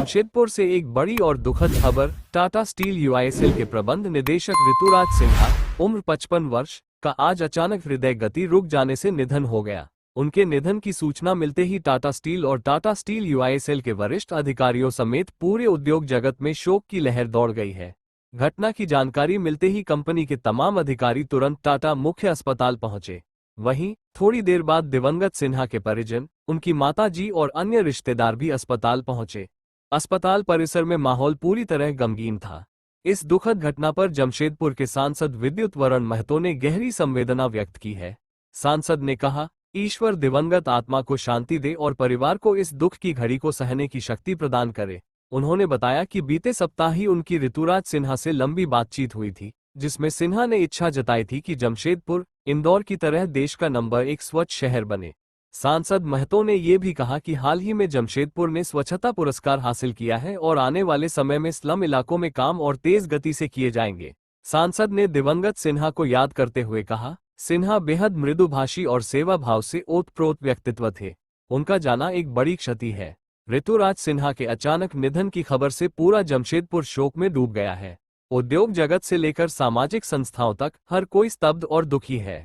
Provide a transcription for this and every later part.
जमशेदपुर से एक बड़ी और दुखद खबर। टाटा स्टील यूआईएसएल के प्रबंध निदेशक ऋतुराज सिन्हा, उम्र 55 वर्ष, का आज अचानक हृदय गति रुक जाने से निधन हो गया। उनके निधन की सूचना मिलते ही टाटा स्टील और टाटा स्टील यूआईएसएल के वरिष्ठ अधिकारियों समेत पूरे उद्योग जगत में शोक की लहर दौड़ गई है। घटना की जानकारी मिलते ही कंपनी के तमाम अधिकारी तुरंत टाटा मुख्य अस्पताल पहुंचे। वहीं थोड़ी देर बाद दिवंगत सिन्हा के परिजन, उनकी माताजी और अन्य रिश्तेदार भी अस्पताल पहुंचे। अस्पताल परिसर में माहौल पूरी तरह गमगीन था। इस दुखद घटना पर जमशेदपुर के सांसद विद्युत वरण महतो ने गहरी संवेदना व्यक्त की है। सांसद ने कहा, ईश्वर दिवंगत आत्मा को शांति दे और परिवार को इस दुख की घड़ी को सहने की शक्ति प्रदान करे। उन्होंने बताया कि बीते सप्ताह ही उनकी ऋतुराज सिन्हा से लंबी बातचीत हुई थी, जिसमें सिन्हा ने इच्छा जताई थी कि जमशेदपुर, इंदौर की तरह देश का नंबर 1 स्वच्छ शहर बने। सांसद महतो ने ये भी कहा कि हाल ही में जमशेदपुर ने स्वच्छता पुरस्कार हासिल किया है और आने वाले समय में स्लम इलाकों में काम और तेज गति से किए जाएंगे। सांसद ने दिवंगत सिन्हा को याद करते हुए कहा, सिन्हा बेहद मृदुभाषी और सेवा भाव से ओतप्रोत व्यक्तित्व थे। उनका जाना एक बड़ी क्षति है। ऋतुराज सिन्हा के अचानक निधन की खबर से पूरा जमशेदपुर शोक में डूब गया है। उद्योग जगत से लेकर सामाजिक संस्थाओं तक हर कोई स्तब्ध और दुखी है।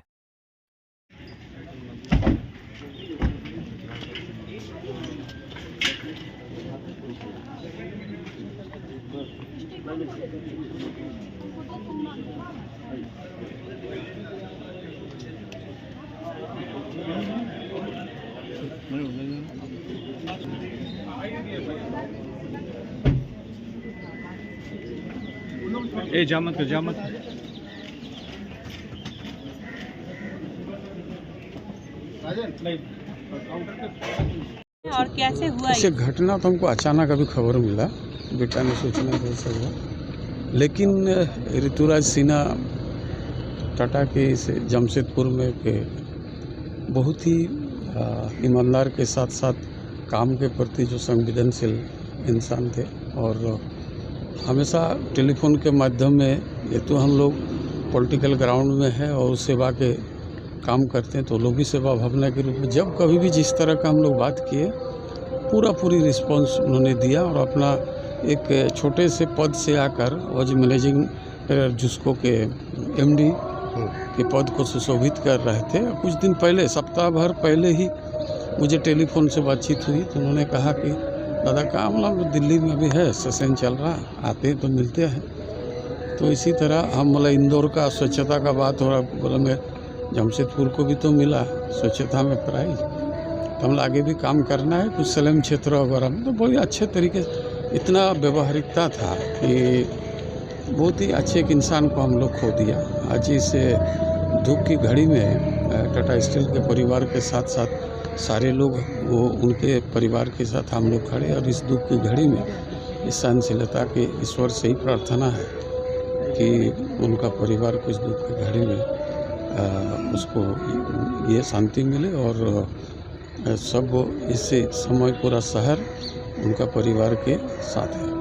ए जामत कर जामत और कैसे हुआ ये घटना तो हमको अचानक अभी खबर मिला, बेटा ने सूचना दे सका। लेकिन ऋतुराज सिन्हा टाटा के इस जमशेदपुर में के बहुत ही ईमानदार के साथ साथ काम के प्रति जो संवेदनशील इंसान थे और हमेशा टेलीफोन के माध्यम में, ये तो हम लोग पॉलिटिकल ग्राउंड में हैं और सेवा के काम करते हैं, तो लोग भी सेवा भावना के रूप में जब कभी भी जिस तरह का हम लोग बात किए, पूरी रिस्पांस उन्होंने दिया और अपना एक छोटे से पद से आकर आज मैनेजिंग डायरेक्टर जुस्को के एमडी के पद को सुशोभित कर रहे थे। कुछ दिन पहले, सप्ताह भर पहले ही मुझे टेलीफोन से बातचीत हुई, तो उन्होंने कहा कि दादा काम लोग दिल्ली में अभी है, सेशन चल रहा, आते हैं तो मिलते हैं। तो इसी तरह हम बोला इंदौर का स्वच्छता का बात हो रहा, बोला मैं जमशेदपुर को भी तो मिला स्वच्छता में प्राइज, तो हम आगे भी काम करना है कुछ स्लम क्षेत्र वगैरह में। तो बहुत ही अच्छे तरीके से, इतना व्यवहारिकता था कि बहुत ही अच्छे एक इंसान को हम लोग खो दिया। आज इस दुख की घड़ी में टाटा स्टील के परिवार के साथ साथ सारे लोग, वो उनके परिवार के साथ हम लोग खड़े, और इस दुख की घड़ी में इस सहनशीलता के ईश्वर से ही प्रार्थना है कि उनका परिवार को इस दुख की घड़ी में उसको ये शांति मिले और सब इससे समय पूरा शहर उनका परिवार के साथ है।